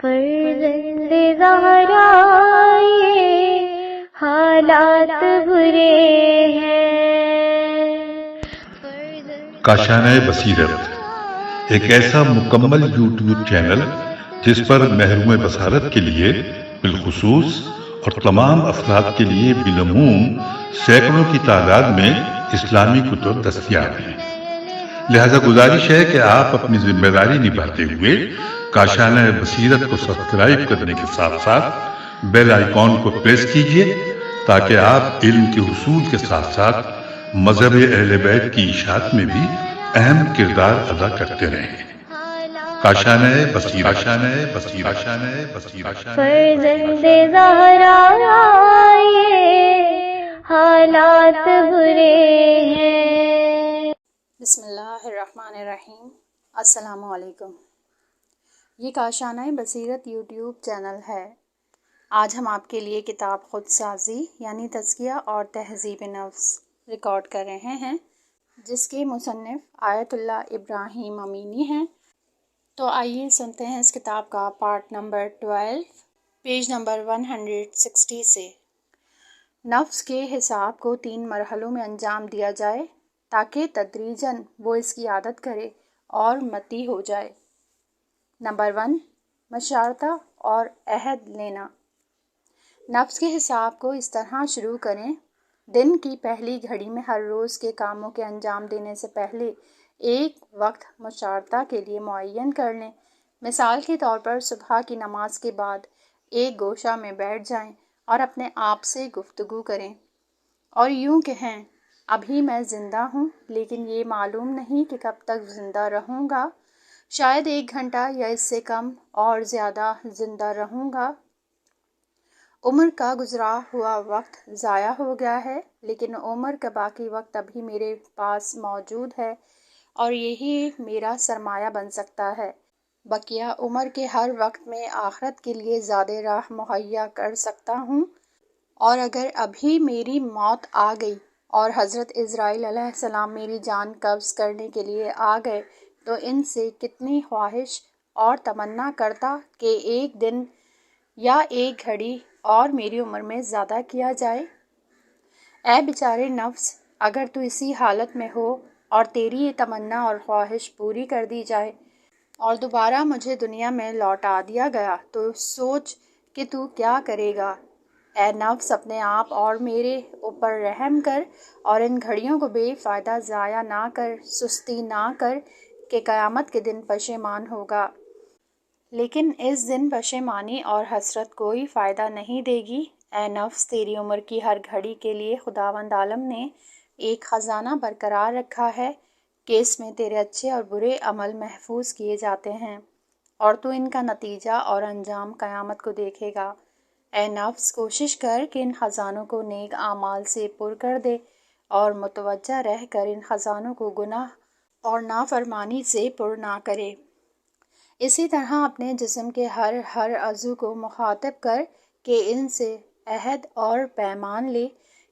فرزند زہرا یہ حالات برے ہیں۔ کاشانۂ بصیرت ایک ایسا مکمل یوٹیوب چینل جس پر محروم بصارت کے لیے بالخصوص اور تمام افراد کے لیے بالعموم سینکڑوں کی تعداد میں اسلامی کتب دستیاب ہیں۔ لہذا گزارش ہے کہ آپ اپنی ذمہ داری نبھاتے ہوئے کاشانۂ بصیرت کو سبسکرائب کرنے کے ساتھ ساتھ بیل آئیکن کو پریس کیجیے تاکہ آپ علم کے حصول کے ساتھ ساتھ مذہب اہل بیت کی اشاعت میں بھی اہم کردار ادا کرتے رہیں۔ کاشانۂ بصیرت، کاشانۂ بصیرت، کاشانۂ بصیرت۔ فرزند زہرا یہ حالات برے ہیں۔ بسم اللہ الرحمن الرحیم۔ السلام علیکم۔ یہ کاشانۂ بصیرت یوٹیوب چینل ہے۔ آج ہم آپ کے لیے کتاب خود سازی یعنی تزکیہ اور تہذیب نفس ریکارڈ کر رہے ہیں، جس کے مصنف آیت اللہ ابراہیم امینی ہیں۔ تو آئیے سنتے ہیں اس کتاب کا پارٹ نمبر 12 پیج نمبر 160 سے۔ نفس کے حساب کو 3 مرحلوں میں انجام دیا جائے تاکہ تدریجاً وہ اس کی عادت کرے اور متی ہو جائے۔ نمبر 1، مشارطہ اور عہد لینا۔ نفس کے حساب کو اس طرح شروع کریں، دن کی پہلی گھڑی میں ہر روز کے کاموں کے انجام دینے سے پہلے ایک وقت مشارطہ کے لیے معین کر لیں۔ مثال کے طور پر صبح کی نماز کے بعد ایک گوشہ میں بیٹھ جائیں اور اپنے آپ سے گفتگو کریں اور یوں کہیں، ابھی میں زندہ ہوں لیکن یہ معلوم نہیں کہ کب تک زندہ رہوں گا، شاید 1 گھنٹہ یا اس سے کم اور زیادہ زندہ رہوں گا۔ عمر کا گزرا ہوا وقت ضائع ہو گیا ہے لیکن عمر کا باقی وقت ابھی میرے پاس موجود ہے اور یہی میرا سرمایہ بن سکتا ہے۔ بقیہ عمر کے ہر وقت میں آخرت کے لیے زیادہ راہ مہیا کر سکتا ہوں، اور اگر ابھی میری موت آ گئی اور حضرت عزرائیل علیہ السلام میری جان قبض کرنے کے لیے آ گئے تو ان سے کتنی خواہش اور تمنا کرتا کہ ایک دن یا ایک گھڑی اور میری عمر میں زیادہ کیا جائے۔ اے بیچارے نفس، اگر تو اسی حالت میں ہو اور تیری یہ تمنا اور خواہش پوری کر دی جائے اور دوبارہ مجھے دنیا میں لوٹا دیا گیا تو سوچ کہ تو کیا کرے گا۔ اے نفس، اپنے آپ اور میرے اوپر رحم کر اور ان گھڑیوں کو بے فائدہ ضائع نہ کر، سستی نہ کر کہ قیامت کے دن پشیمان ہوگا۔ لیکن اس دن پشیمانی اور حسرت کوئی فائدہ نہیں دے گی۔ اے نفس، تیری عمر کی ہر گھڑی کے لیے خداوند عالم نے ایک خزانہ برقرار رکھا ہے کہ اس میں تیرے اچھے اور برے عمل محفوظ کیے جاتے ہیں اور تو ان کا نتیجہ اور انجام قیامت کو دیکھے گا۔ اے نفس، کوشش کر کہ ان خزانوں کو نیک اعمال سے پر کر دے اور متوجہ رہ کر ان خزانوں کو گناہ اور نافرمانی سے پر نہ کرے۔ اسی طرح اپنے جسم کے ہر عضو کو مخاطب کر کہ ان سے عہد اور پیمان لے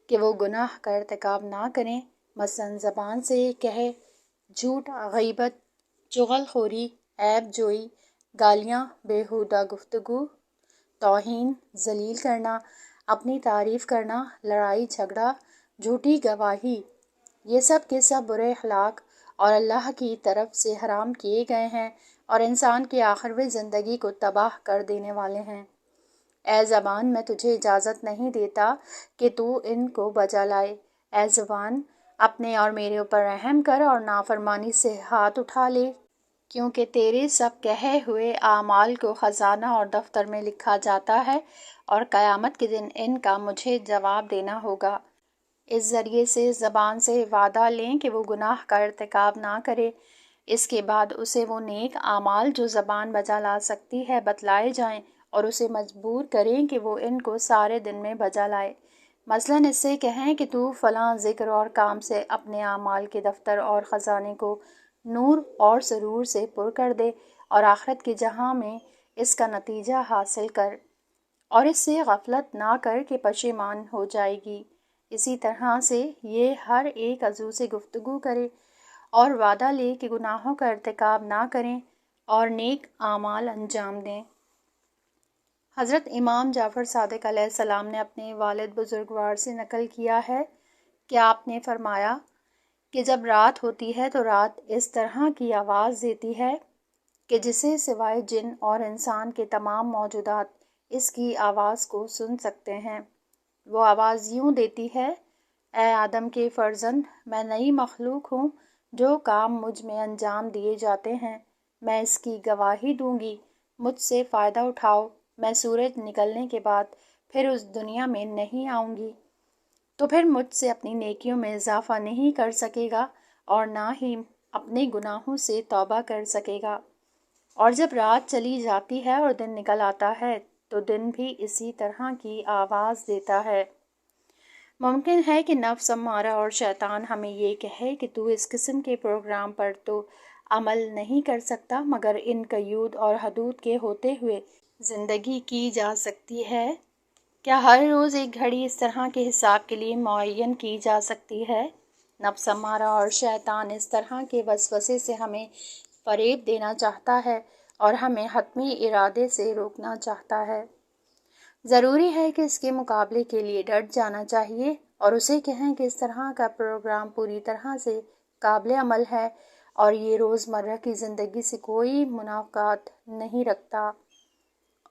کہ وہ گناہ کا ارتکاب نہ کریں، مثلاً زبان سے کہے، جھوٹ، غیبت، چغل خوری، عیب جوئی، گالیاں، بیہودہ گفتگو، توہین، ذلیل کرنا، اپنی تعریف کرنا، لڑائی جھگڑا، جھوٹی گواہی۔ یہ سب کے سب برے اخلاق اور اللہ کی طرف سے حرام کیے گئے ہیں اور انسان کی آخروی زندگی کو تباہ کر دینے والے ہیں۔ اے زبان، میں تجھے اجازت نہیں دیتا کہ تو ان کو بجا لائے۔ اے زبان، اپنے اور میرے اوپر رحم کر اور نافرمانی سے ہاتھ اٹھا لے، کیونکہ تیرے سب کہے ہوئے اعمال کو خزانہ اور دفتر میں لکھا جاتا ہے اور قیامت کے دن ان کا مجھے جواب دینا ہوگا۔ اس ذریعے سے زبان سے وعدہ لیں کہ وہ گناہ کا ارتکاب نہ کرے، اس کے بعد اسے وہ نیک اعمال جو زبان بجا لا سکتی ہے بتلائے جائیں اور اسے مجبور کریں کہ وہ ان کو سارے دن میں بجا لائے۔ مثلاً اس سے کہیں کہ تو فلاں ذکر اور کام سے اپنے اعمال کے دفتر اور خزانے کو نور اور سرور سے پر کر دے اور آخرت کے جہاں میں اس کا نتیجہ حاصل کر، اور اس سے غفلت نہ کر کہ پشیمان ہو جائے گی۔ اسی طرح سے یہ ہر ایک عضو سے گفتگو کرے اور وعدہ لے کہ گناہوں کا ارتکاب نہ کریں اور نیک اعمال انجام دیں۔ حضرت امام جعفر صادق علیہ السلام نے اپنے والد بزرگوار سے نقل کیا ہے کہ آپ نے فرمایا کہ جب رات ہوتی ہے تو رات اس طرح کی آواز دیتی ہے کہ جسے سوائے جن اور انسان کے تمام موجودات اس کی آواز کو سن سکتے ہیں۔ وہ آواز یوں دیتی ہے: اے آدم کے فرزند، میں نئی مخلوق ہوں، جو کام مجھ میں انجام دیے جاتے ہیں میں اس کی گواہی دوں گی، مجھ سے فائدہ اٹھاؤ، میں سورج نکلنے کے بعد پھر اس دنیا میں نہیں آؤں گی، تو پھر مجھ سے اپنی نیکیوں میں اضافہ نہیں کر سکے گا اور نہ ہی اپنے گناہوں سے توبہ کر سکے گا۔ اور جب رات چلی جاتی ہے اور دن نکل آتا ہے تو دن بھی اسی طرح کی آواز دیتا ہے۔ ممکن ہے کہ نفس امارہ اور شیطان ہمیں یہ کہے کہ تو اس قسم کے پروگرام پر تو عمل نہیں کر سکتا، مگر ان قیود اور حدود کے ہوتے ہوئے زندگی کی جا سکتی ہے۔ کیا ہر روز ایک گھڑی اس طرح کے حساب کے لیے معین کی جا سکتی ہے؟ نفس امارہ اور شیطان اس طرح کے وسوسے سے ہمیں فریب دینا چاہتا ہے اور ہمیں حتمی ارادے سے روکنا چاہتا ہے۔ ضروری ہے کہ اس کے مقابلے کے لیے ڈٹ جانا چاہیے اور اسے کہیں کہ اس طرح کا پروگرام پوری طرح سے قابل عمل ہے اور یہ روزمرہ کی زندگی سے کوئی منافات نہیں رکھتا،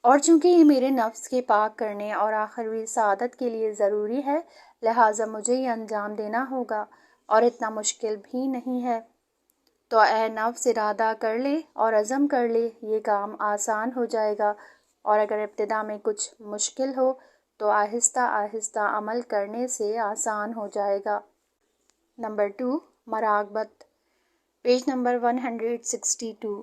اور چونکہ یہ میرے نفس کے پاک کرنے اور آخروی سعادت کے لیے ضروری ہے، لہٰذا مجھے یہ انجام دینا ہوگا اور اتنا مشکل بھی نہیں ہے۔ تو اے نفس، ارادہ کر لے اور عزم کر لے، یہ کام آسان ہو جائے گا، اور اگر ابتدا میں کچھ مشکل ہو تو آہستہ آہستہ عمل کرنے سے آسان ہو جائے گا۔ نمبر 2، مراقبت، پیج نمبر 162۔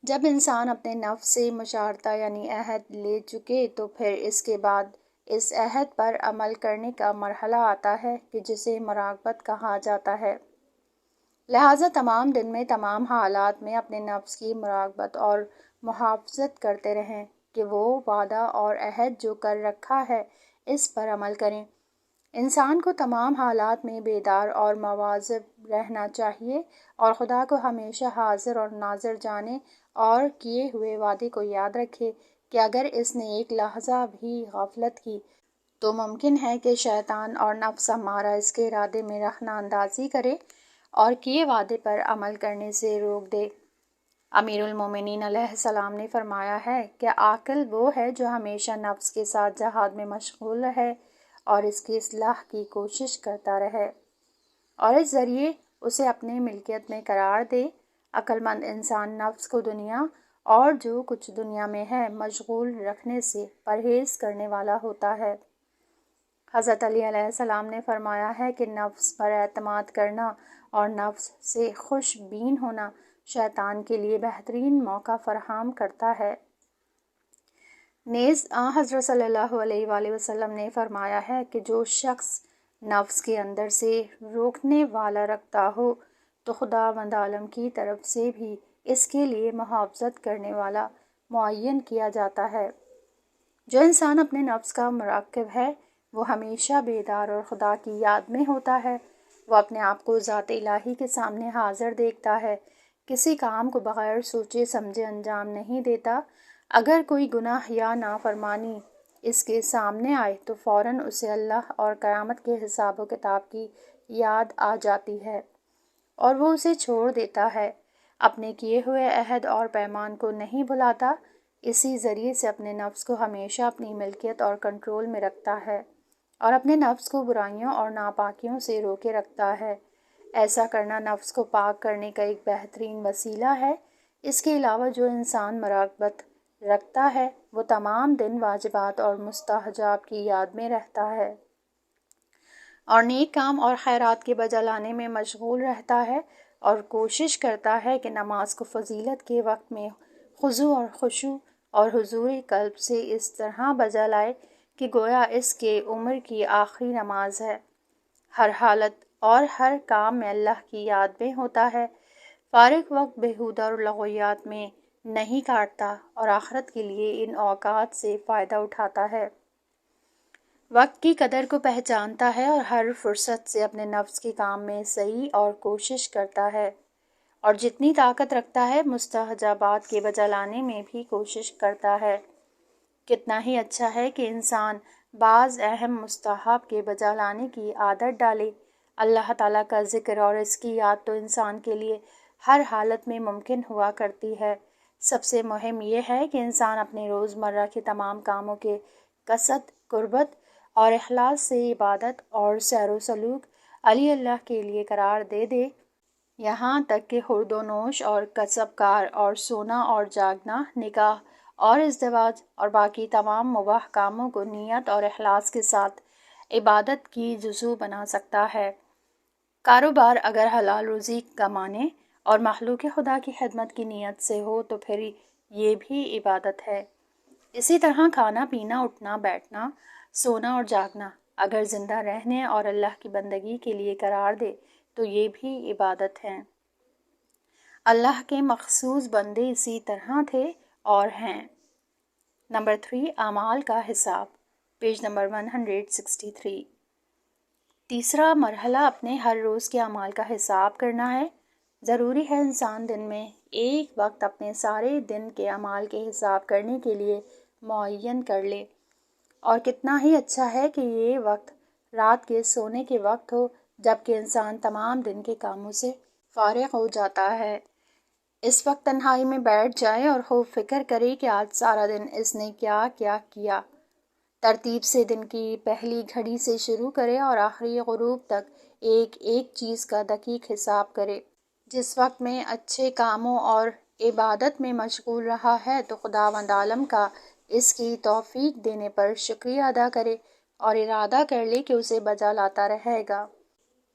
جب انسان اپنے نفس سے مشارطہ یعنی عہد لے چکے تو پھر اس کے بعد اس عہد پر عمل کرنے کا مرحلہ آتا ہے کہ جسے مراقبت کہا جاتا ہے۔ لہٰذا تمام دن میں تمام حالات میں اپنے نفس کی مراقبت اور محافظت کرتے رہیں کہ وہ وعدہ اور عہد جو کر رکھا ہے اس پر عمل کریں۔ انسان کو تمام حالات میں بیدار اور مواظب رہنا چاہیے اور خدا کو ہمیشہ حاضر اور ناظر جانے اور کیے ہوئے وعدے کو یاد رکھے کہ اگر اس نے ایک لحظہ بھی غفلت کی تو ممکن ہے کہ شیطان اور نفس امارہ اس کے ارادے میں رخنہ اندازی کرے اور کیے وعدے پر عمل کرنے سے روک دے۔ امیر المومنین علیہ السلام نے فرمایا ہے کہ عاقل وہ ہے جو ہمیشہ نفس کے ساتھ جہاد میں مشغول رہے اور اس کی اصلاح کی کوشش کرتا رہے اور اس ذریعے اسے اپنے ملکیت میں قرار دے۔ عقل مند انسان نفس کو دنیا اور جو کچھ دنیا میں ہے مشغول رکھنے سے پرہیز کرنے والا ہوتا ہے۔ حضرت علی علیہ السلام نے فرمایا ہے کہ نفس پر اعتماد کرنا اور نفس سے خوش بین ہونا شیطان کے لیے بہترین موقع فراہم کرتا ہے۔ نیز حضرت صلی اللہ علیہ وآلہ وسلم نے فرمایا ہے کہ جو شخص نفس کے اندر سے روکنے والا رکھتا ہو تو خداوند عالم کی طرف سے بھی اس کے لیے محافظت کرنے والا معین کیا جاتا ہے۔ جو انسان اپنے نفس کا مراقب ہے وہ ہمیشہ بیدار اور خدا کی یاد میں ہوتا ہے۔ وہ اپنے آپ کو ذات الہی کے سامنے حاضر دیکھتا ہے، کسی کام کو بغیر سوچے سمجھے انجام نہیں دیتا۔ اگر کوئی گناہ یا نافرمانی اس کے سامنے آئے تو فوراً اسے اللہ اور قیامت کے حساب و کتاب کی یاد آ جاتی ہے اور وہ اسے چھوڑ دیتا ہے، اپنے کیے ہوئے عہد اور پیمان کو نہیں بھلاتا، اسی ذریعے سے اپنے نفس کو ہمیشہ اپنی ملکیت اور کنٹرول میں رکھتا ہے اور اپنے نفس کو برائیوں اور ناپاکیوں سے روکے رکھتا ہے۔ ایسا کرنا نفس کو پاک کرنے کا ایک بہترین وسیلہ ہے۔ اس کے علاوہ جو انسان مراقبت رکھتا ہے وہ تمام دن واجبات اور مستحجات کی یاد میں رہتا ہے اور نیک کام اور خیرات کے بجا لانے میں مشغول رہتا ہے اور کوشش کرتا ہے کہ نماز کو فضیلت کے وقت میں خضوع اور خشوع اور حضور قلب سے اس طرح بجا لائے کہ گویا اس کے عمر کی آخری نماز ہے۔ ہر حالت اور ہر کام میں اللہ کی یاد میں ہوتا ہے، فارغ وقت بیہودہ اور لغویات میں نہیں کاٹتا اور آخرت کے لیے ان اوقات سے فائدہ اٹھاتا ہے۔ وقت کی قدر کو پہچانتا ہے اور ہر فرصت سے اپنے نفس کے کام میں صحیح اور کوشش کرتا ہے اور جتنی طاقت رکھتا ہے مستحجبات کے بجا لانے میں بھی کوشش کرتا ہے۔ کتنا ہی اچھا ہے کہ انسان بعض اہم مستحب کے بجا لانے کی عادت ڈالے۔ اللہ تعالیٰ کا ذکر اور اس کی یاد تو انسان کے لیے ہر حالت میں ممکن ہوا کرتی ہے۔ سب سے مہم یہ ہے کہ انسان اپنے روزمرہ کے تمام کاموں کے قصد، قربت اور اخلاص سے عبادت اور سیر و سلوک علی اللہ کے لیے قرار دے دے، یہاں تک کہ خورد و نوش اور کسب کار اور سونا اور جاگنا، نکاح اور ازدواج اور باقی تمام مباح کاموں کو نیت اور اخلاص کے ساتھ عبادت کی جزو بنا سکتا ہے۔ کاروبار اگر حلال روزی کمانے اور مخلوق خدا کی خدمت کی نیت سے ہو تو پھر یہ بھی عبادت ہے۔ اسی طرح کھانا پینا، اٹھنا بیٹھنا، سونا اور جاگنا اگر زندہ رہنے اور اللہ کی بندگی کے لیے قرار دے تو یہ بھی عبادت ہے۔ اللہ کے مخصوص بندے اسی طرح تھے اور ہیں۔ نمبر 3، اعمال کا حساب، پیج نمبر 163۔ تیسرا مرحلہ اپنے ہر روز کے اعمال کا حساب کرنا ہے۔ ضروری ہے انسان دن میں ایک وقت اپنے سارے دن کے اعمال کے حساب کرنے کے لیے معین کر لے، اور کتنا ہی اچھا ہے کہ یہ وقت رات کے سونے کے وقت ہو، جب کہ انسان تمام دن کے کاموں سے فارغ ہو جاتا ہے۔ اس وقت تنہائی میں بیٹھ جائے اور خوب فکر کرے کہ آج سارا دن اس نے کیا کیا کیا۔ ترتیب سے دن کی پہلی گھڑی سے شروع کرے اور آخری غروب تک ایک ایک چیز کا دقیق حساب کرے۔ جس وقت میں اچھے کاموں اور عبادت میں مشغول رہا ہے تو خداوند عالم کا اس کی توفیق دینے پر شکریہ ادا کرے اور ارادہ کر لے کہ اسے بجا لاتا رہے گا۔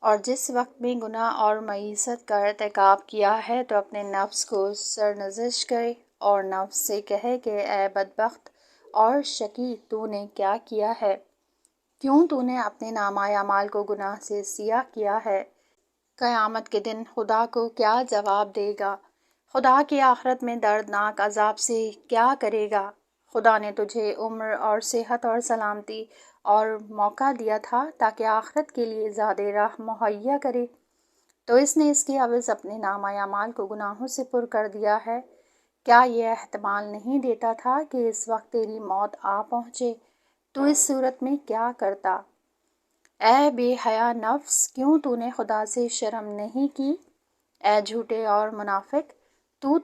اور جس وقت میں گناہ اور معیشت کا ارتکاب کیا ہے تو اپنے نفس کو سرنوشت کرے اور نفس سے کہے کہ اے بدبخت اور شقی، تو نے کیا کیا ہے؟ کیوں تو نے اپنے نامہ اعمال کو گناہ سے سیاہ کیا ہے؟ قیامت کے دن خدا کو کیا جواب دے گا؟ خدا کی آخرت میں دردناک عذاب سے کیا کرے گا؟ خدا نے تجھے عمر اور صحت اور سلامتی اور موقع دیا تھا تاکہ آخرت کے لیے زیادہ راہ مہیا کرے، تو اس نے اس کے عوض اپنے نامہ اعمال کو گناہوں سے پر کر دیا ہے۔ کیا یہ احتمال نہیں دیتا تھا کہ اس وقت تیری موت آ پہنچے؟ تو اس صورت میں کیا کرتا؟ اے بے حیا نفس، کیوں تو نے خدا سے شرم نہیں کی؟ اے جھوٹے اور منافق،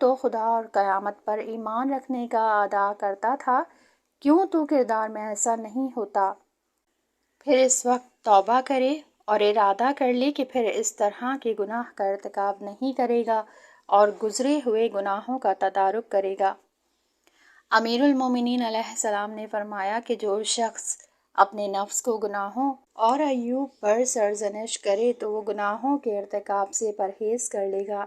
تو خدا اور قیامت پر ایمان رکھنے کا ادا کرتا تھا، کیوں تو کردار میں ایسا نہیں ہوتا؟ پھر اس وقت توبہ کرے اور ارادہ کر لے کہ پھر اس طرح کے گناہ کا ارتکاب نہیں کرے گا اور گزرے ہوئے گناہوں کا تدارک کرے گا۔ امیر المومنین علیہ السلام نے فرمایا کہ جو شخص اپنے نفس کو گناہوں اور عیوب پر سرزنش کرے تو وہ گناہوں کے ارتکاب سے پرہیز کر لے گا۔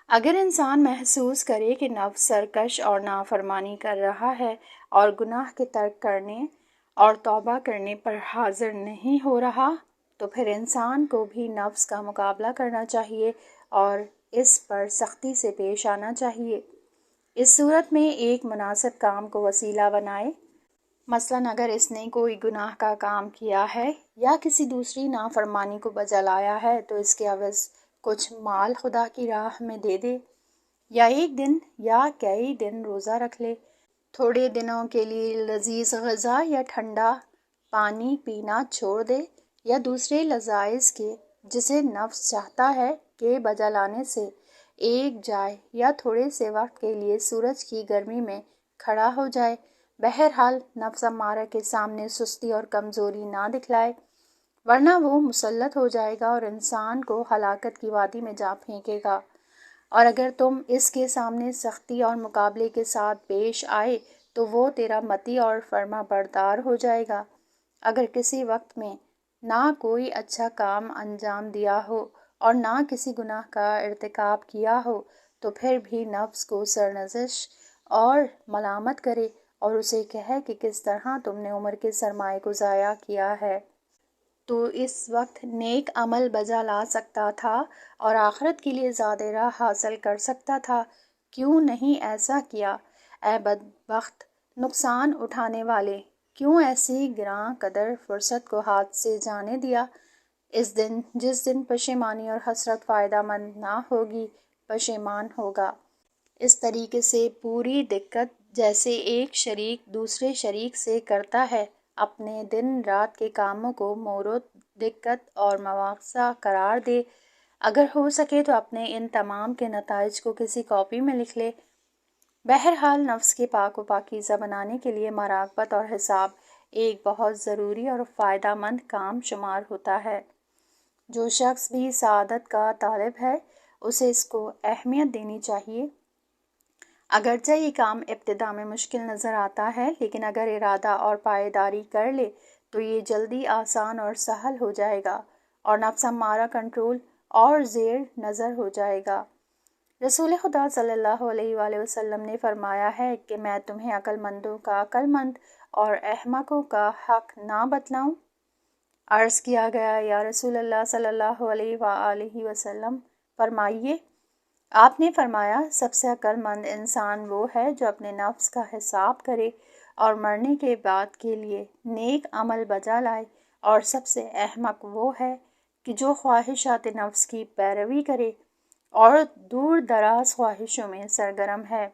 اگر انسان محسوس کرے کہ نفس سرکش اور نافرمانی کر رہا ہے اور گناہ کے ترک کرنے اور توبہ کرنے پر حاضر نہیں ہو رہا تو پھر انسان کو بھی نفس کا مقابلہ کرنا چاہیے اور اس پر سختی سے پیش آنا چاہیے۔ اس صورت میں ایک مناسب کام کو وسیلہ بنائے، مثلاً اگر اس نے کوئی گناہ کا کام کیا ہے یا کسی دوسری نافرمانی کو بجا لایا ہے تو اس کے عوض کچھ مال خدا کی راہ میں دے دے، یا ایک دن یا کئی دن روزہ رکھ لے، تھوڑے دنوں کے لیے لذیذ غذا یا ٹھنڈا پانی پینا چھوڑ دے، یا دوسرے لذائذ کے جسے نفس چاہتا ہے کہ بجا لانے سے ایک جائے، یا تھوڑے سے وقت کے لیے سورج کی گرمی میں کھڑا ہو جائے۔ بہرحال نفس امارہ کے سامنے سستی اور کمزوری نہ دکھلائے، ورنہ وہ مسلط ہو جائے گا اور انسان کو ہلاکت کی وادی میں جا پھینکے گا۔ اور اگر تم اس کے سامنے سختی اور مقابلے کے ساتھ پیش آئے تو وہ تیرا مطیع اور فرما بردار ہو جائے گا۔ اگر کسی وقت میں نہ کوئی اچھا کام انجام دیا ہو اور نہ کسی گناہ کا ارتکاب کیا ہو تو پھر بھی نفس کو سرنوشت اور ملامت کرے اور اسے کہے کہ کس طرح تم نے عمر کے سرمائے کو ضائع کیا ہے۔ تو اس وقت نیک عمل بجا لا سکتا تھا اور آخرت کے لیے زیادہ راہ حاصل کر سکتا تھا، کیوں نہیں ایسا کیا؟ اے بدبخت، نقصان اٹھانے والے، کیوں ایسی گراں قدر فرصت کو ہاتھ سے جانے دیا؟ جس دن پشیمانی اور حسرت فائدہ مند نہ ہوگی، پشیمان ہوگا۔ اس طریقے سے پوری دقت جیسے ایک شریک دوسرے شریک سے کرتا ہے، اپنے دن رات کے کاموں کو مورد دقت اور مواخذہ قرار دے۔ اگر ہو سکے تو اپنے ان تمام کے نتائج کو کسی کاپی میں لکھ لے۔ بہرحال نفس کے پاک و پاکیزہ بنانے کے لیے مراقبت اور حساب ایک بہت ضروری اور فائدہ مند کام شمار ہوتا ہے۔ جو شخص بھی سعادت کا طالب ہے اسے اس کو اہمیت دینی چاہیے۔ اگرچہ یہ کام ابتدا میں مشکل نظر آتا ہے، لیکن اگر ارادہ اور پائیداری کر لے تو یہ جلدی آسان اور سہل ہو جائے گا اور نفس امارہ کنٹرول اور زیر نظر ہو جائے گا۔ رسول خدا صلی اللہ علیہ وآلہ وسلم نے فرمایا ہے کہ میں تمہیں عقل مندوں کا عقل مند اور احمقوں کا حق نہ بتلاؤں؟ عرض کیا گیا، یا رسول اللہ صلی اللہ علیہ وآلہ وسلم فرمائیے۔ آپ نے فرمایا، سب سے عقل مند انسان وہ ہے جو اپنے نفس کا حساب کرے اور مرنے کے بعد کے لیے نیک عمل بجا لائے، اور سب سے احمق وہ ہے کہ جو خواہشات نفس کی پیروی کرے اور دور دراز خواہشوں میں سرگرم ہے۔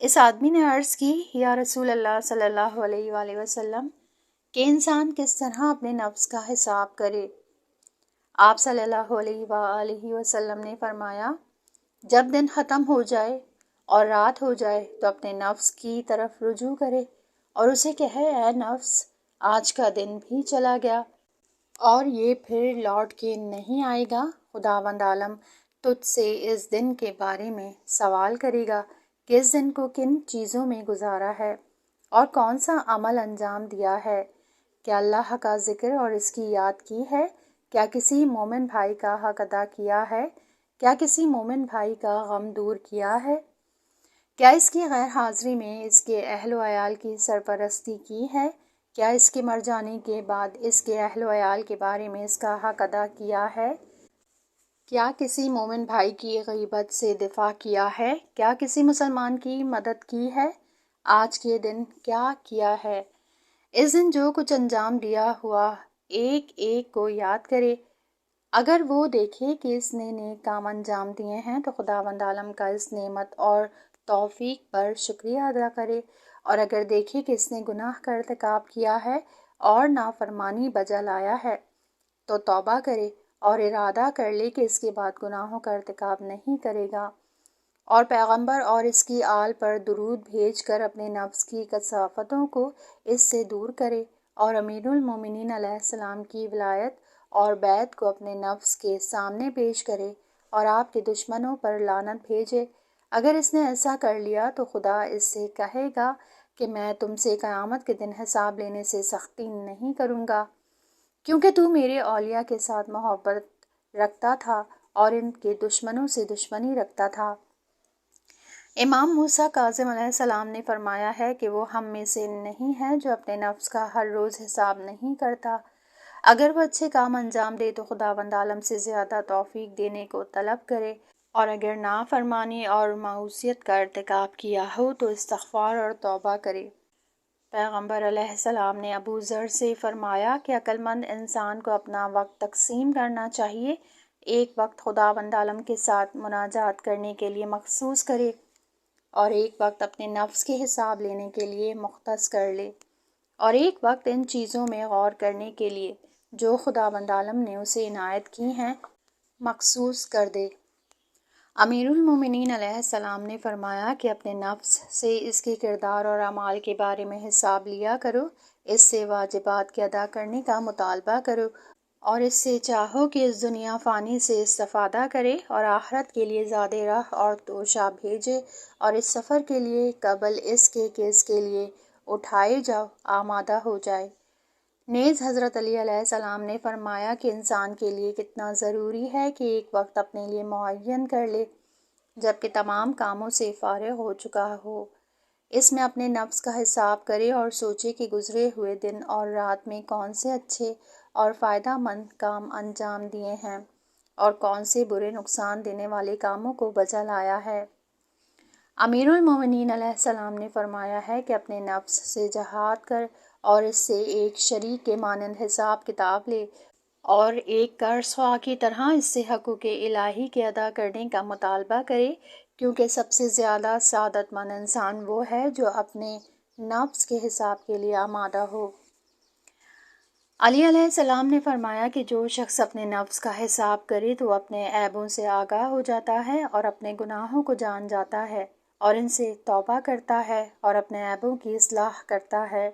اس آدمی نے عرض کی، یا رسول اللہ صلی اللہ علیہ وآلہ وسلم، کہ انسان کس طرح اپنے نفس کا حساب کرے؟ آپ صلی اللہ علیہ وآلہ وسلم نے فرمایا، جب دن ختم ہو جائے اور رات ہو جائے تو اپنے نفس کی طرف رجوع کرے اور اسے کہے، اے نفس، آج کا دن بھی چلا گیا اور یہ پھر لوٹ کے نہیں آئے گا۔ خداوند عالم تجھ سے اس دن کے بارے میں سوال کرے گا کہ اس دن کو کن چیزوں میں گزارا ہے اور کون سا عمل انجام دیا ہے۔ کیا اللہ کا ذکر اور اس کی یاد کی ہے؟ کیا کسی مومن بھائی کا حق ادا کیا ہے؟ کیا کسی مومن بھائی کا غم دور کیا ہے؟ کیا اس کی غیر حاضری میں اس کے اہل و عیال کی سرپرستی کی ہے؟ کیا اس کے مر جانے کے بعد اس کے اہل و عیال کے بارے میں اس کا حق ادا کیا ہے؟ کیا کسی مومن بھائی کی غیبت سے دفاع کیا ہے؟ کیا کسی مسلمان کی مدد کی ہے؟ آج کے دن کیا کیا ہے؟ اس دن جو کچھ انجام دیا ہوا ایک ایک کو یاد کرے۔ اگر وہ دیکھے کہ اس نے نیک کام انجام دیے ہیں تو خداوند عالم کا اس نعمت اور توفیق پر شکریہ ادا کرے، اور اگر دیکھے کہ اس نے گناہ کا ارتکاب کیا ہے اور نافرمانی بجا لایا ہے تو توبہ کرے اور ارادہ کر لے کہ اس کے بعد گناہوں کا ارتکاب نہیں کرے گا، اور پیغمبر اور اس کی آل پر درود بھیج کر اپنے نفس کی کثافتوں کو اس سے دور کرے، اور امیر المومنین علیہ السلام کی ولایت اور بیعت کو اپنے نفس کے سامنے پیش کرے اور آپ کے دشمنوں پر لعنت بھیجے۔ اگر اس نے ایسا کر لیا تو خدا اس سے کہے گا کہ میں تم سے قیامت کے دن حساب لینے سے سختی نہیں کروں گا، کیونکہ تو میرے اولیاء کے ساتھ محبت رکھتا تھا اور ان کے دشمنوں سے دشمنی رکھتا تھا۔ امام موسیٰ کاظم علیہ السلام نے فرمایا ہے کہ وہ ہم میں سے نہیں ہے جو اپنے نفس کا ہر روز حساب نہیں کرتا۔ اگر وہ اچھے کام انجام دے تو خداوند عالم سے زیادہ توفیق دینے کو طلب کرے، اور اگر نافرمانی اور معصیت کا ارتکاب کیا ہو تو استغفار اور توبہ کرے۔ پیغمبر علیہ السلام نے ابو ذر سے فرمایا کہ عقل مند انسان کو اپنا وقت تقسیم کرنا چاہیے، ایک وقت خداوند عالم کے ساتھ مناجات کرنے کے لیے مخصوص کرے اور ایک وقت اپنے نفس کے حساب لینے کے لیے مختص کر لے، اور ایک وقت ان چیزوں میں غور کرنے کے لیے جو خداوند عالم نے اسے عنایت کی ہیں مخصوص کر دے۔ امیر المومنین علیہ السلام نے فرمایا کہ اپنے نفس سے اس کے کردار اور اعمال کے بارے میں حساب لیا کرو، اس سے واجبات کے ادا کرنے کا مطالبہ کرو، اور اس سے چاہو کہ اس دنیا فانی سے استفادہ کرے اور آخرت کے لیے زاد راہ اور توشہ بھیجے، اور اس سفر کے لیے قبل اس کے کہ اس کے لیے اٹھائے جاؤ آمادہ ہو جائے۔ نیز حضرت علی علیہ السلام نے فرمایا کہ انسان کے لیے کتنا ضروری ہے کہ ایک وقت اپنے لیے معین کر لے جبکہ تمام کاموں سے فارغ ہو چکا ہو، اس میں اپنے نفس کا حساب کرے اور سوچے کہ گزرے ہوئے دن اور رات میں کون سے اچھے اور فائدہ مند کام انجام دیے ہیں اور کون سے برے نقصان دینے والے کاموں کو بجا لایا ہے۔ امیر المومنین علیہ السلام نے فرمایا ہے کہ اپنے نفس سے جہاد کر اور اس سے ایک شریک کے مانند حساب کتاب لے، اور ایک قرض خواہ کی طرح اس سے حقوق الہی کے ادا کرنے کا مطالبہ کرے، کیونکہ سب سے زیادہ سعادت مند انسان وہ ہے جو اپنے نفس کے حساب کے لیے آمادہ ہو۔ علی علیہ السلام نے فرمایا کہ جو شخص اپنے نفس کا حساب کرے تو اپنے عیبوں سے آگاہ ہو جاتا ہے اور اپنے گناہوں کو جان جاتا ہے اور ان سے توبہ کرتا ہے اور اپنے عیبوں کی اصلاح کرتا ہے۔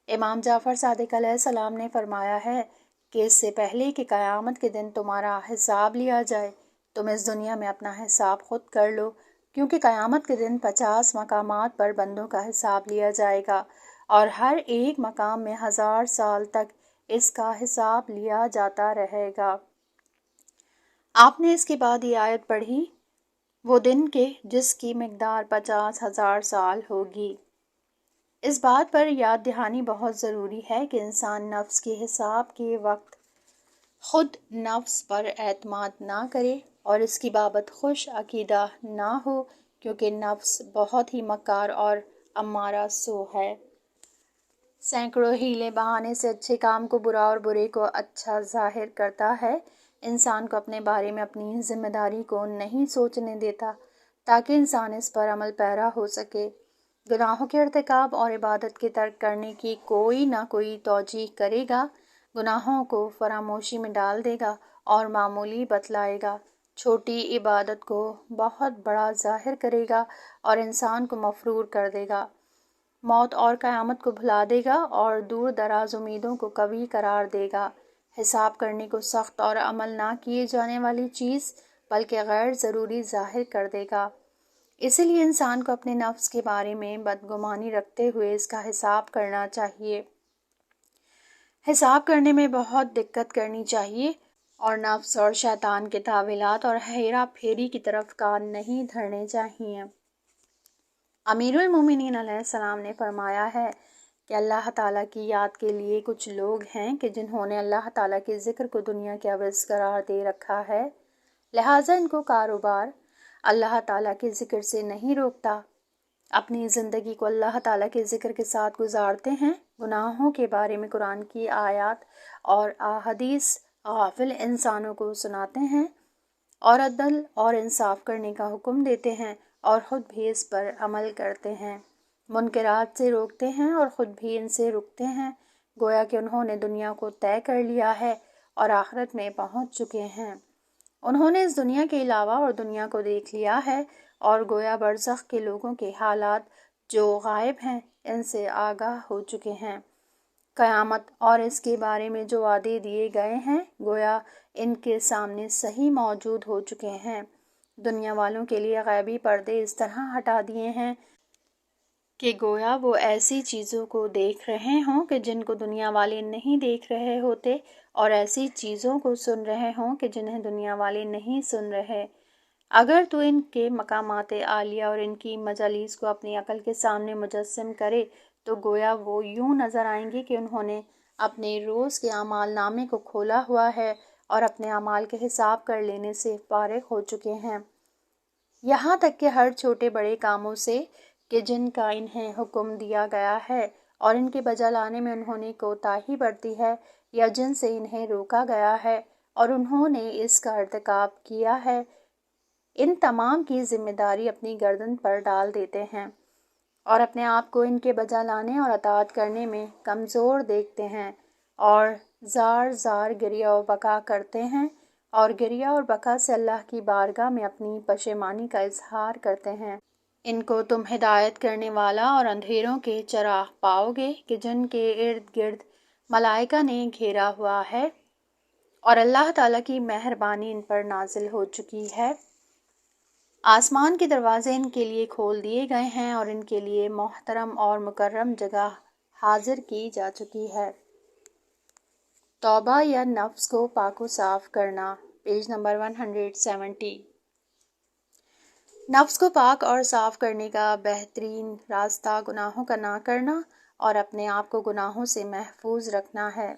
امام جعفر صادق علیہ السلام نے فرمایا ہے کہ اس سے پہلے کہ قیامت کے دن تمہارا حساب لیا جائے تم اس دنیا میں اپنا حساب خود کر لو، کیونکہ قیامت کے دن 50 مقامات پر بندوں کا حساب لیا جائے گا اور ہر ایک مقام میں 1000 سال تک اس کا حساب لیا جاتا رہے گا۔ آپ نے اس کے بعد یہ آیت پڑھی، وہ دن کے جس کی مقدار 50,000 سال ہوگی۔ اس بات پر یاد دہانی بہت ضروری ہے کہ انسان نفس کے حساب کے وقت خود نفس پر اعتماد نہ کرے اور اس کی بابت خوش عقیدہ نہ ہو، کیونکہ نفس بہت ہی مکار اور امارہ سو ہے۔ سینکڑوں ہیلے بہانے سے اچھے کام کو برا اور برے کو اچھا ظاہر کرتا ہے۔ انسان کو اپنے بارے میں اپنی ذمہ داری کو نہیں سوچنے دیتا تاکہ انسان اس پر عمل پیرا ہو سکے۔ گناہوں کے ارتکاب اور عبادت کے ترک کرنے کی کوئی نہ کوئی توجیہ کرے گا، گناہوں کو فراموشی میں ڈال دے گا اور معمولی بتلائے گا، چھوٹی عبادت کو بہت بڑا ظاہر کرے گا اور انسان کو مفرور کر دے گا، موت اور قیامت کو بھلا دے گا اور دور دراز امیدوں کو قوی قرار دے گا، حساب کرنے کو سخت اور عمل نہ کیے جانے والی چیز بلکہ غیر ضروری ظاہر کر دے گا۔ اسی لیے انسان کو اپنے نفس کے بارے میں بدگمانی رکھتے ہوئے اس کا حساب کرنا چاہیے۔ حساب کرنے میں بہت دقت کرنی چاہیے اور نفس اور شیطان کے تاویلات اور ہیرا پھیری کی طرف کان نہیں دھرنے چاہیے۔ امیر المومنین علیہ السلام نے فرمایا ہے کہ اللہ تعالیٰ کی یاد کے لیے کچھ لوگ ہیں کہ جنہوں نے اللہ تعالیٰ کے ذکر کو دنیا کے عوض قرار دے رکھا ہے، لہٰذا ان کو کاروبار اللہ تعالیٰ کے ذکر سے نہیں روکتا، اپنی زندگی کو اللہ تعالیٰ کے ذکر کے ساتھ گزارتے ہیں، گناہوں کے بارے میں قرآن کی آیات اور احادیث غافل انسانوں کو سناتے ہیں اور عدل اور انصاف کرنے کا حکم دیتے ہیں اور خود بھی اس پر عمل کرتے ہیں، منکرات سے روکتے ہیں اور خود بھی ان سے رکتے ہیں، گویا کہ انہوں نے دنیا کو طے کر لیا ہے اور آخرت میں پہنچ چکے ہیں۔ انہوں نے اس دنیا کے علاوہ اور دنیا کو دیکھ لیا ہے اور گویا برزخ کے لوگوں کے حالات جو غائب ہیں ان سے آگاہ ہو چکے ہیں، قیامت اور اس کے بارے میں جو وعدے دیے گئے ہیں گویا ان کے سامنے صحیح موجود ہو چکے ہیں۔ دنیا والوں کے لیے غیبی پردے اس طرح ہٹا دیے ہیں کہ گویا وہ ایسی چیزوں کو دیکھ رہے ہوں کہ جن کو دنیا والے نہیں دیکھ رہے ہوتے اور ایسی چیزوں کو سن رہے ہوں کہ جنہیں دنیا والے نہیں سن رہے۔ اگر تو ان کے مقامات عالیہ اور ان کی مجالس کو اپنی عقل کے سامنے مجسم کرے تو گویا وہ یوں نظر آئیں گے کہ انہوں نے اپنے روز کے اعمال نامے کو کھولا ہوا ہے اور اپنے اعمال کے حساب کر لینے سے فارغ ہو چکے ہیں، یہاں تک کہ ہر چھوٹے بڑے کاموں سے کہ جن کا انہیں حکم دیا گیا ہے اور ان کے بجا لانے میں انہوں نے کوتاہی برتی ہے یا جن سے انہیں روکا گیا ہے اور انہوں نے اس کا ارتکاب کیا ہے، ان تمام کی ذمہ داری اپنی گردن پر ڈال دیتے ہیں اور اپنے آپ کو ان کے بجا لانے اور اطاعت کرنے میں کمزور دیکھتے ہیں اور زار زار گریہ و بکا کرتے ہیں اور گریہ اور بکا سے اللہ کی بارگاہ میں اپنی پشیمانی کا اظہار کرتے ہیں۔ ان کو تم ہدایت کرنے والا اور اندھیروں کے چراغ پاؤ گے کہ جن کے ارد گرد ملائکہ نے گھیرا ہوا ہے اور اللہ تعالیٰ کی مہربانی ان پر نازل ہو چکی ہے، آسمان کے دروازے ان کے لیے کھول دیے گئے ہیں اور ان کے لیے محترم اور مکرم جگہ حاضر کی جا چکی ہے۔ توبہ یا نفس کو پاک و صاف کرنا، پیج نمبر 170۔ نفس کو پاک اور صاف کرنے کا بہترین راستہ گناہوں کا نہ کرنا اور اپنے آپ کو گناہوں سے محفوظ رکھنا ہے۔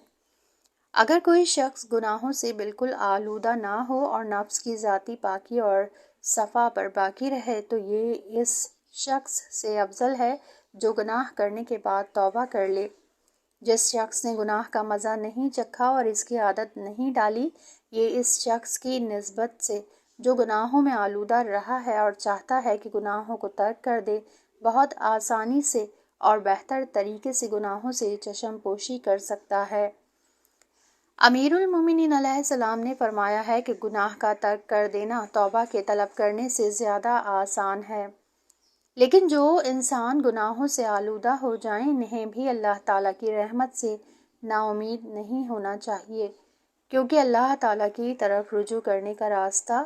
اگر کوئی شخص گناہوں سے بالکل آلودہ نہ ہو اور نفس کی ذاتی پاکی اور صفا پر باقی رہے تو یہ اس شخص سے افضل ہے جو گناہ کرنے کے بعد توبہ کر لے۔ جس شخص نے گناہ کا مزہ نہیں چکھا اور اس کی عادت نہیں ڈالی، یہ اس شخص کی نسبت سے جو گناہوں میں آلودہ رہا ہے اور چاہتا ہے کہ گناہوں کو ترک کر دے، بہت آسانی سے اور بہتر طریقے سے گناہوں سے چشم پوشی کر سکتا ہے۔ امیر المومنین علیہ السلام نے فرمایا ہے کہ گناہ کا ترک کر دینا توبہ کے طلب کرنے سے زیادہ آسان ہے، لیکن جو انسان گناہوں سے آلودہ ہو جائیں انہیں بھی اللہ تعالیٰ کی رحمت سے نا امید نہیں ہونا چاہیے، کیونکہ اللہ تعالیٰ کی طرف رجوع کرنے کا راستہ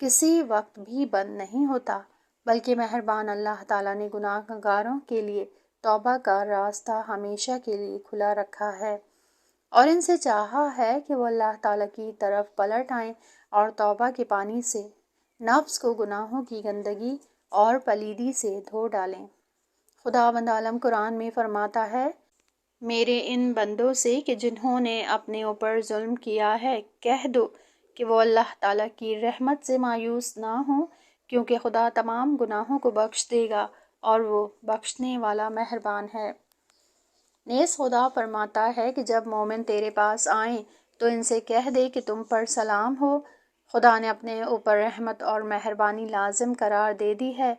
کسی وقت بھی بند نہیں ہوتا، بلکہ مہربان اللہ تعالیٰ نے گناہ گاروں کے لیے توبہ کا راستہ ہمیشہ کے لیے کھلا رکھا ہے اور ان سے چاہا ہے کہ وہ اللہ تعالیٰ کی طرف پلٹ آئیں اور توبہ کے پانی سے نفس کو گناہوں کی گندگی اور پلیدی سے دھو ڈالیں۔ خداوند عالم قرآن میں فرماتا ہے، میرے ان بندوں سے کہ جنہوں نے اپنے اوپر ظلم کیا ہے کہہ دو کہ وہ اللہ تعالیٰ کی رحمت سے مایوس نہ ہوں، کیونکہ خدا تمام گناہوں کو بخش دے گا اور وہ بخشنے والا مہربان ہے۔ نیز خدا فرماتا ہے کہ جب مومن تیرے پاس آئیں تو ان سے کہہ دے کہ تم پر سلام ہو، خدا نے اپنے اوپر رحمت اور مہربانی لازم قرار دے دی ہے۔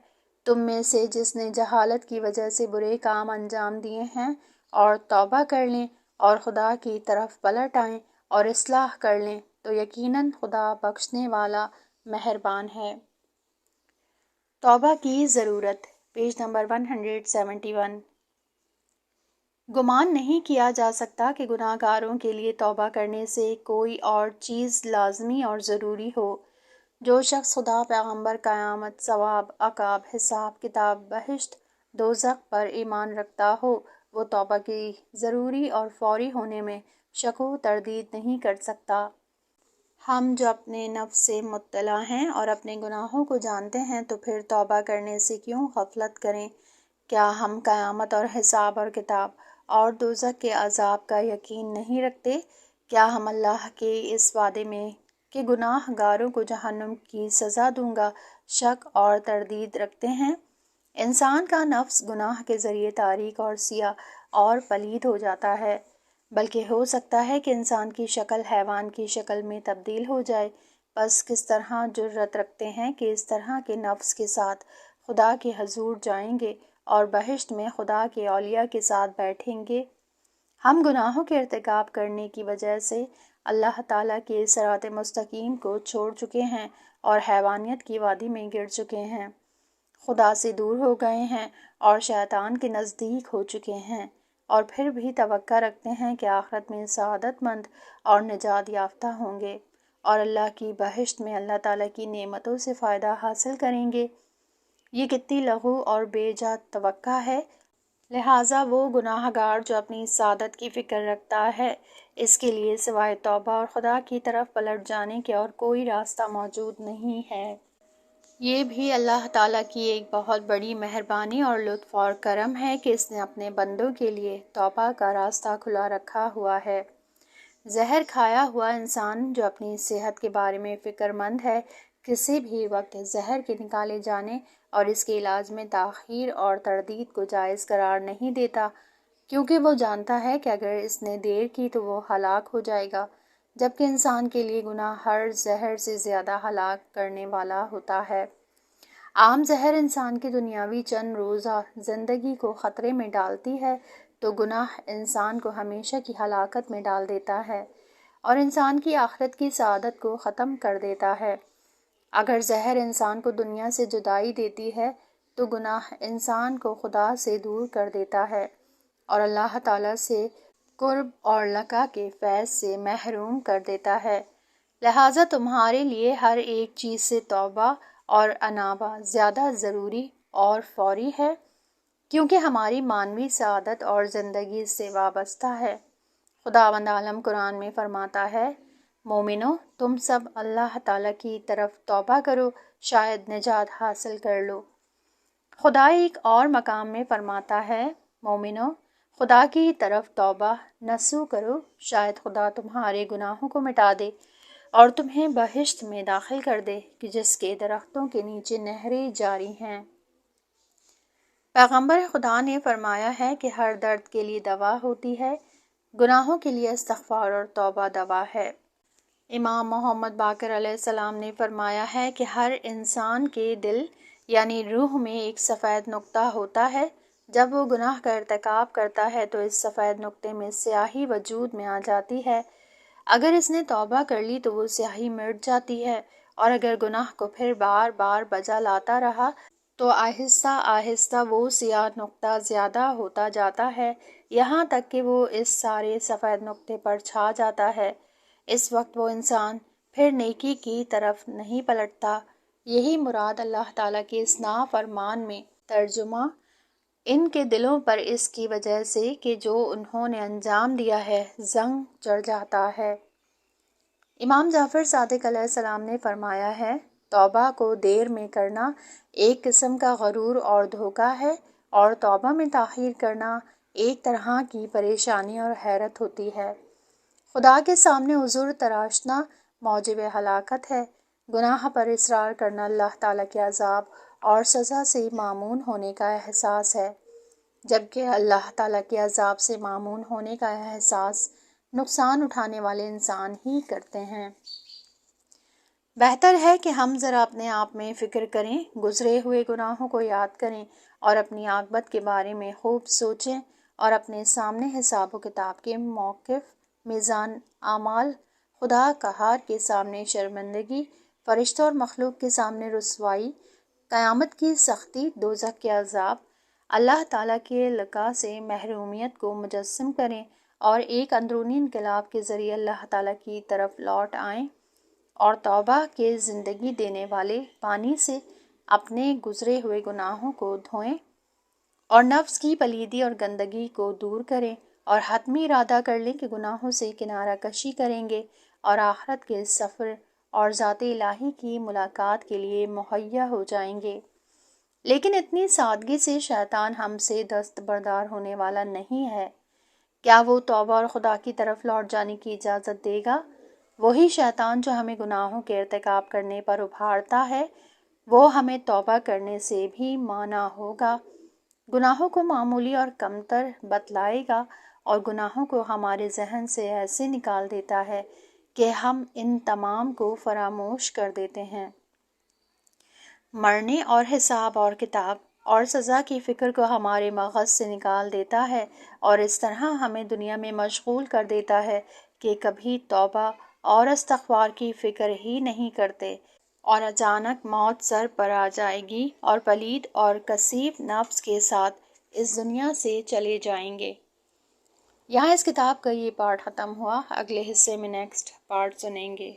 تم میں سے جس نے جہالت کی وجہ سے برے کام انجام دیے ہیں اور توبہ کر لیں اور خدا کی طرف پلٹ آئیں اور اصلاح کر لیں تو یقیناً خدا بخشنے والا مہربان ہے۔ توبہ کی ضرورت، پیج نمبر 171۔ گمان نہیں کیا جا سکتا کہ گناہ گاروں کے لیے توبہ کرنے سے کوئی اور چیز لازمی اور ضروری ہو۔ جو شخص خدا، پیغمبر، قیامت، ثواب، عقاب، حساب کتاب، بہشت، دوزخ پر ایمان رکھتا ہو، وہ توبہ کی ضروری اور فوری ہونے میں شک و تردید نہیں کر سکتا۔ ہم جو اپنے نفس سے مطلع ہیں اور اپنے گناہوں کو جانتے ہیں تو پھر توبہ کرنے سے کیوں غفلت کریں؟ کیا ہم قیامت اور حساب اور کتاب اور دوزخ کے عذاب کا یقین نہیں رکھتے؟ کیا ہم اللہ کے اس وعدے میں کہ گناہ گاروں کو جہنم کی سزا دوں گا شک اور تردید رکھتے ہیں؟ انسان کا نفس گناہ کے ذریعے تاریک اور سیاہ اور پلید ہو جاتا ہے، بلکہ ہو سکتا ہے کہ انسان کی شکل حیوان کی شکل میں تبدیل ہو جائے۔ بس کس طرح جرأت رکھتے ہیں کہ اس طرح کے نفس کے ساتھ خدا کے حضور جائیں گے اور بہشت میں خدا کے اولیاء کے ساتھ بیٹھیں گے؟ ہم گناہوں کے ارتکاب کرنے کی وجہ سے اللہ تعالیٰ کے صراط مستقیم کو چھوڑ چکے ہیں اور حیوانیت کی وادی میں گر چکے ہیں، خدا سے دور ہو گئے ہیں اور شیطان کے نزدیک ہو چکے ہیں، اور پھر بھی توقع رکھتے ہیں کہ آخرت میں سعادت مند اور نجات یافتہ ہوں گے اور اللہ کی بہشت میں اللہ تعالیٰ کی نعمتوں سے فائدہ حاصل کریں گے۔ یہ کتنی لغو اور بے جا توقع ہے۔ لہٰذا وہ گناہ گار جو اپنی سعادت کی فکر رکھتا ہے، اس کے لیے سوائے توبہ اور خدا کی طرف پلٹ جانے کے اور کوئی راستہ موجود نہیں ہے۔ یہ بھی اللہ تعالیٰ کی ایک بہت بڑی مہربانی اور لطف اور کرم ہے کہ اس نے اپنے بندوں کے لیے توبہ کا راستہ کھلا رکھا ہوا ہے۔ زہر کھایا ہوا انسان جو اپنی صحت کے بارے میں فکر مند ہے، کسی بھی وقت زہر کے نکالے جانے اور اس کے علاج میں تاخیر اور تردید کو جائز قرار نہیں دیتا، کیونکہ وہ جانتا ہے کہ اگر اس نے دیر کی تو وہ ہلاک ہو جائے گا، جبکہ انسان کے لیے گناہ ہر زہر سے زیادہ ہلاک کرنے والا ہوتا ہے۔ عام زہر انسان کی دنیاوی چند روزہ زندگی کو خطرے میں ڈالتی ہے، تو گناہ انسان کو ہمیشہ کی ہلاکت میں ڈال دیتا ہے اور انسان کی آخرت کی سعادت کو ختم کر دیتا ہے۔ اگر زہر انسان کو دنیا سے جدائی دیتی ہے تو گناہ انسان کو خدا سے دور کر دیتا ہے اور اللہ تعالیٰ سے قرب اور لقا کے فیض سے محروم کر دیتا ہے۔ لہٰذا تمہارے لیے ہر ایک چیز سے توبہ اور انابہ زیادہ ضروری اور فوری ہے، کیونکہ ہماری معنوی سعادت اور زندگی اس سے وابستہ ہے۔ خداوند عالم قرآن میں فرماتا ہے، مومنو تم سب اللہ تعالیٰ کی طرف توبہ کرو، شاید نجات حاصل کر لو۔ خدا ایک اور مقام میں فرماتا ہے، مومنو خدا کی طرف توبہ نصوح کرو، شاید خدا تمہارے گناہوں کو مٹا دے اور تمہیں بہشت میں داخل کر دے کہ جس کے درختوں کے نیچے نہریں جاری ہیں۔ پیغمبر خدا نے فرمایا ہے کہ ہر درد کے لیے دوا ہوتی ہے، گناہوں کے لیے استغفار اور توبہ دوا ہے۔ امام محمد باقر علیہ السلام نے فرمایا ہے کہ ہر انسان کے دل یعنی روح میں ایک سفید نقطہ ہوتا ہے۔ جب وہ گناہ کا ارتکاب کرتا ہے تو اس سفید نقطے میں سیاہی وجود میں آ جاتی ہے۔ اگر اس نے توبہ کر لی تو وہ سیاہی مٹ جاتی ہے، اور اگر گناہ کو پھر بار بار بجا لاتا رہا تو آہستہ آہستہ وہ سیاہ نقطہ زیادہ ہوتا جاتا ہے، یہاں تک کہ وہ اس سارے سفید نقطے پر چھا جاتا ہے۔ اس وقت وہ انسان پھر نیکی کی طرف نہیں پلٹتا۔ یہی مراد اللہ تعالیٰ کے اس نافرمان میں ترجمہ ان کے دلوں پر اس کی وجہ سے کہ جو انہوں نے انجام دیا ہے زنگ چڑھ جاتا ہے۔ امام جعفر صادق علیہ السلام نے فرمایا ہے، توبہ کو دیر میں کرنا ایک قسم کا غرور اور دھوکہ ہے، اور توبہ میں تاخیر کرنا ایک طرح کی پریشانی اور حیرت ہوتی ہے۔ خدا کے سامنے عذر تراشنا موجب ہلاکت ہے۔ گناہ پر اصرار کرنا اللہ تعالیٰ کے عذاب اور سزا سے مامون ہونے کا احساس ہے، جبکہ اللہ تعالیٰ کے عذاب سے مامون ہونے کا احساس نقصان اٹھانے والے انسان ہی کرتے ہیں۔ بہتر ہے کہ ہم ذرا اپنے آپ میں فکر کریں، گزرے ہوئے گناہوں کو یاد کریں اور اپنی عاقبت کے بارے میں خوب سوچیں، اور اپنے سامنے حساب و کتاب کے موقف، میزان اعمال، خدا قہار کے سامنے شرمندگی، فرشتوں اور مخلوق کے سامنے رسوائی، قیامت کی سختی، دوزخ کے عذاب، اللہ تعالیٰ کے لقاء سے محرومیت کو مجسم کریں، اور ایک اندرونی انقلاب کے ذریعے اللہ تعالیٰ کی طرف لوٹ آئیں، اور توبہ کے زندگی دینے والے پانی سے اپنے گزرے ہوئے گناہوں کو دھوئیں، اور نفس کی پلیدی اور گندگی کو دور کریں، اور حتمی ارادہ کر لیں کہ گناہوں سے کنارہ کشی کریں گے اور آخرت کے سفر اور ذات الہی کی ملاقات کے لیے مہیا ہو جائیں گے۔ لیکن اتنی سادگی سے شیطان ہم سے دستبردار ہونے والا نہیں ہے۔ کیا وہ توبہ اور خدا کی طرف لوٹ جانے کی اجازت دے گا؟ وہی شیطان جو ہمیں گناہوں کے ارتکاب کرنے پر ابھارتا ہے، وہ ہمیں توبہ کرنے سے بھی مانع ہوگا، گناہوں کو معمولی اور کمتر بتلائے گا، اور گناہوں کو ہمارے ذہن سے ایسے نکال دیتا ہے کہ ہم ان تمام کو فراموش کر دیتے ہیں۔ مرنے اور حساب اور کتاب اور سزا کی فکر کو ہمارے مغز سے نکال دیتا ہے، اور اس طرح ہمیں دنیا میں مشغول کر دیتا ہے کہ کبھی توبہ اور استغفار کی فکر ہی نہیں کرتے، اور اچانک موت سر پر آ جائے گی اور پلید اور کثیف نفس کے ساتھ اس دنیا سے چلے جائیں گے۔ یہاں اس کتاب کا یہ پارٹ ختم ہوا، اگلے حصے میں نیکسٹ پارٹ سنیں گے۔